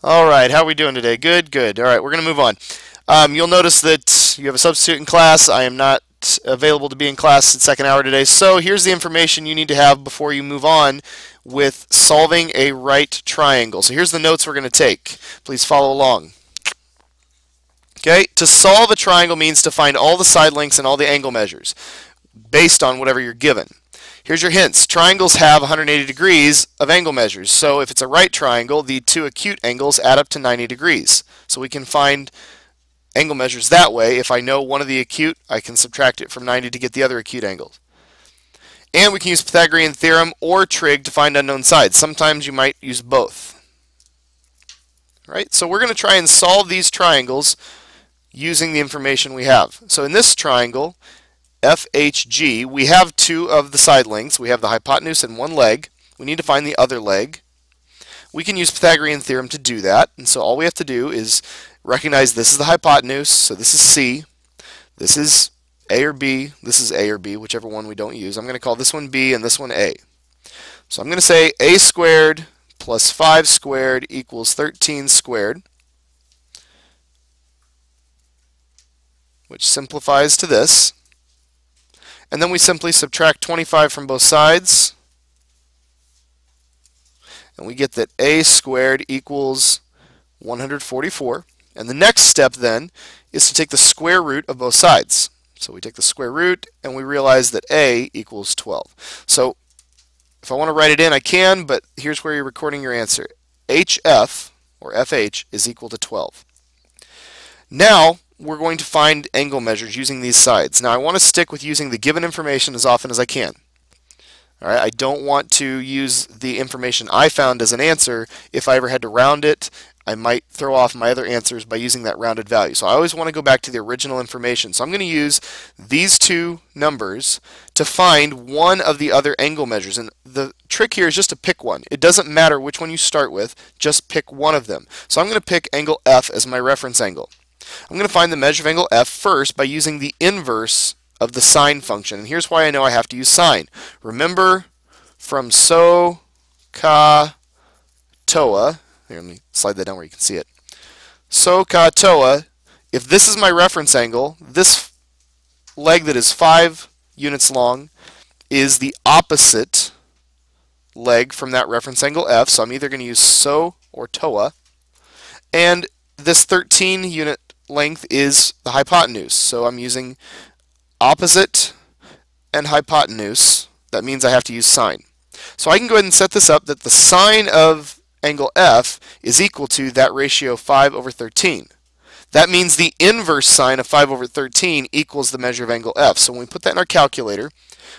All right, how are we doing today? Good, good. All right, we're going to move on. You'll notice that you have a substitute in class. I am not available to be in class in second hour today. So here's the information you need to have before you move on with solving a right triangle. So here's the notes we're going to take. Please follow along. Okay, to solve a triangle means to find all the side lengths and all the angle measures based on whatever you're given. Here's your hints. Triangles have 180 degrees of angle measures. So if it's a right triangle, the two acute angles add up to 90 degrees. So we can find angle measures that way. If I know one of the acute, I can subtract it from 90 to get the other acute angles. And we can use Pythagorean theorem or trig to find unknown sides. Sometimes you might use both. Right? So we're going to try and solve these triangles using the information we have. So in this triangle, FHG, we have two of the side lengths. We have the hypotenuse and one leg. We need to find the other leg. We can use Pythagorean theorem to do that. And so all we have to do is recognize this is the hypotenuse, so this is C. This is A or B. This is A or B, whichever one we don't use. I'm going to call this one B and this one A. So I'm going to say A squared plus 5 squared equals 13 squared, which simplifies to this. And then we simply subtract 25 from both sides, and we get that A squared equals 144. And the next step then is to take the square root of both sides. So we take the square root and we realize that A equals 12. So if I want to write it in, I can, but here's where you're recording your answer. HF, or FH, is equal to 12. Now we're going to find angle measures using these sides. Now I want to stick with using the given information as often as I can. All right, I don't want to use the information I found as an answer. If I ever had to round it, I might throw off my other answers by using that rounded value. So I always want to go back to the original information. So I'm going to use these two numbers to find one of the other angle measures. And the trick here is just to pick one. It doesn't matter which one you start with, just pick one of them. So I'm going to pick angle F as my reference angle. I'm going to find the measure of angle F first by using the inverse of the sine function. And here's why I know I have to use sine. Remember from SOHCAHTOA, here, let me slide that down where you can see it. SOHCAHTOA, if this is my reference angle, this leg that is 5 units long is the opposite leg from that reference angle F. So I'm either going to use SO or TOA. And this 13 unit length is the hypotenuse. So I'm using opposite and hypotenuse. That means I have to use sine. So I can go ahead and set this up that the sine of angle F is equal to that ratio 5 over 13. That means the inverse sine of 5 over 13 equals the measure of angle F. So when we put that in our calculator,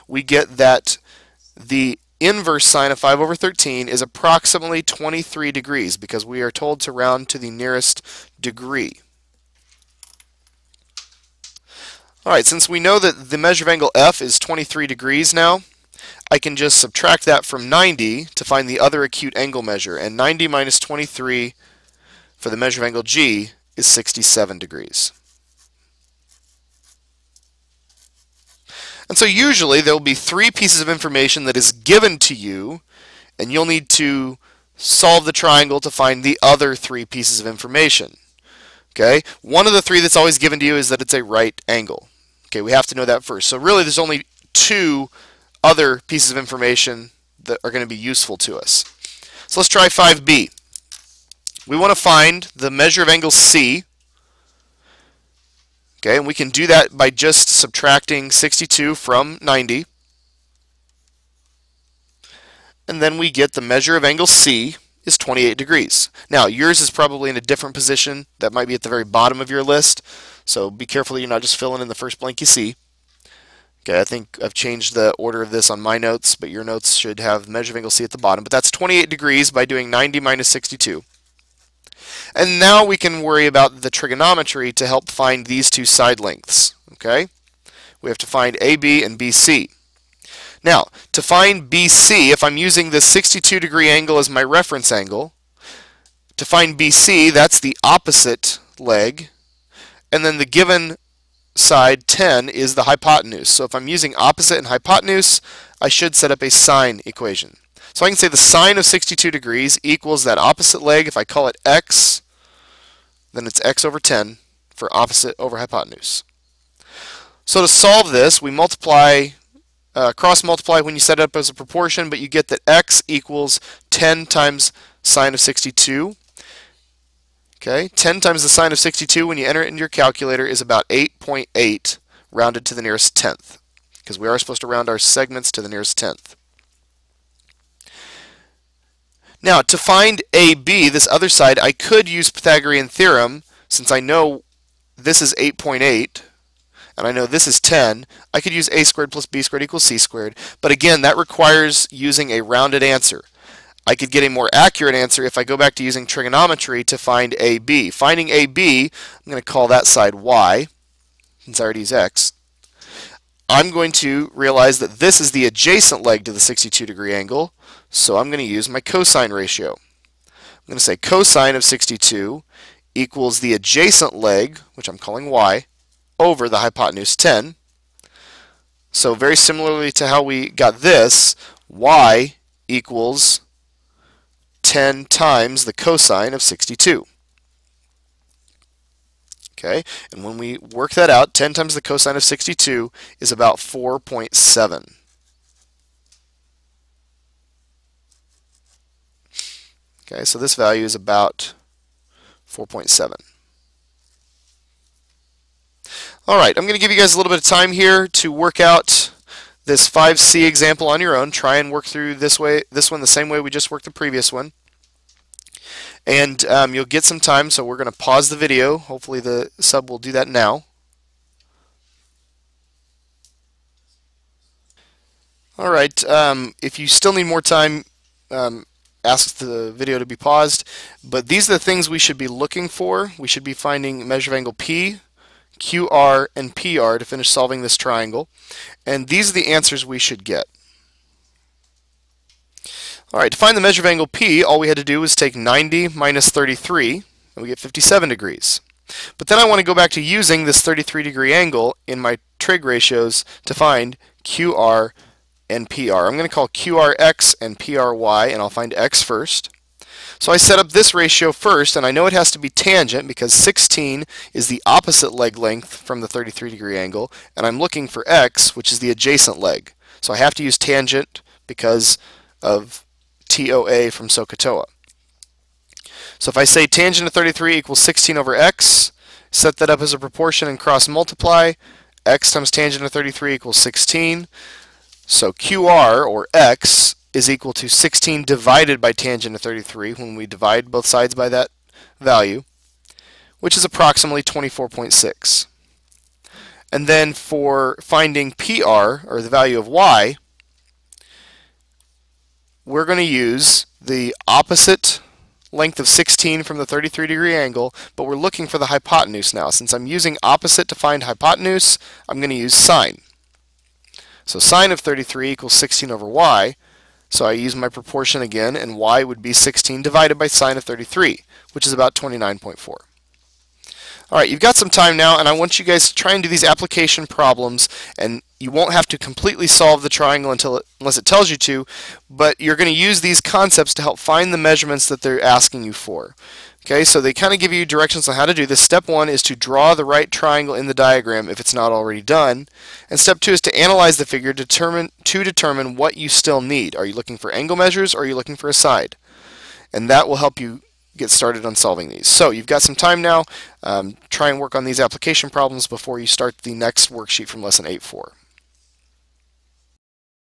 we get that the inverse sine of 5 over 13 is approximately 23 degrees because we are told to round to the nearest degree. Alright, since we know that the measure of angle F is 23 degrees now, I can just subtract that from 90 to find the other acute angle measure. And 90 minus 23 for the measure of angle G is 67 degrees. And so usually there will be 3 pieces of information that is given to you, and you'll need to solve the triangle to find the other 3 pieces of information. Okay? One of the 3 that's always given to you is that it's a right angle. Okay, we have to know that first. So really there's only 2 other pieces of information that are going to be useful to us. So let's try 5b. We want to find the measure of angle C. Okay, and we can do that by just subtracting 62 from 90. And then we get the measure of angle C is 28 degrees. Now, yours is probably in a different position. That might be at the very bottom of your list. So be careful that you're not just filling in the first blank you see. Okay, I think I've changed the order of this on my notes, but your notes should have the measure of angle C at the bottom. But that's 28 degrees by doing 90 minus 62. And now we can worry about the trigonometry to help find these 2 side lengths. Okay, we have to find AB and BC. Now, to find BC, if I'm using this 62 degree angle as my reference angle, to find BC, that's the opposite leg, and then the given side 10 is the hypotenuse. So if I'm using opposite and hypotenuse, I should set up a sine equation. So I can say the sine of 62 degrees equals that opposite leg. If I call it x, then it's x over 10 for opposite over hypotenuse. So to solve this, we multiply, cross multiply when you set it up as a proportion, but you get that x equals 10 times sine of 62. Okay, 10 times the sine of 62 when you enter it into your calculator is about 8.8 rounded to the nearest tenth, because we are supposed to round our segments to the nearest tenth. Now, to find AB, this other side, I could use Pythagorean theorem. Since I know this is 8.8, and I know this is 10, I could use a squared plus b squared equals c squared. But again, that requires using a rounded answer. I could get a more accurate answer if I go back to using trigonometry to find AB. Finding AB, I'm going to call that side y, since I already use x. I'm going to realize that this is the adjacent leg to the 62 degree angle, so I'm going to use my cosine ratio. I'm going to say cosine of 62 equals the adjacent leg, which I'm calling y, over the hypotenuse 10. So very similarly to how we got this, y equals 10 times the cosine of 62. Okay, and when we work that out, 10 times the cosine of 62 is about 4.7. Okay, so this value is about 4.7. All right, I'm going to give you guys a little bit of time here to work out this 5C example on your own. Try and work through this one the same way we just worked the previous one. And you'll get some time, so we're going to pause the video. Hopefully the sub will do that now. All right, if you still need more time, ask the video to be paused. But these are the things we should be looking for. We should be finding measure of angle P, QR, and PR to finish solving this triangle. And these are the answers we should get. All right, to find the measure of angle P, all we had to do was take 90 minus 33, and we get 57 degrees. But then I want to go back to using this 33 degree angle in my trig ratios to find QR and PR. I'm going to call QR X and PR Y, and I'll find X first. So I set up this ratio first, and I know it has to be tangent because 16 is the opposite leg length from the 33 degree angle, and I'm looking for X, which is the adjacent leg. So I have to use tangent because of TOA from SOHCAHTOA. So if I say tangent of 33 equals 16 over x, set that up as a proportion and cross multiply, x times tangent of 33 equals 16. So QR, or x, is equal to 16 divided by tangent of 33 when we divide both sides by that value, which is approximately 24.6. And then for finding PR, or the value of y, we're going to use the opposite length of 16 from the 33 degree angle, but we're looking for the hypotenuse now. Since I'm using opposite to find hypotenuse, I'm going to use sine. So sine of 33 equals 16 over y, so I use my proportion again, and y would be 16 divided by sine of 33, which is about 29.4. All right, you've got some time now, and I want you guys to try and do these application problems, and you won't have to completely solve the triangle unless it tells you to, but you're going to use these concepts to help find the measurements that they're asking you for. Okay, so they kind of give you directions on how to do this. Step 1 is to draw the right triangle in the diagram if it's not already done, and step 2 is to analyze the figure to determine what you still need. Are you looking for angle measures, or are you looking for a side? And that will help you get started on solving these. So you've got some time now. Try and work on these application problems before you start the next worksheet from lesson 8.4.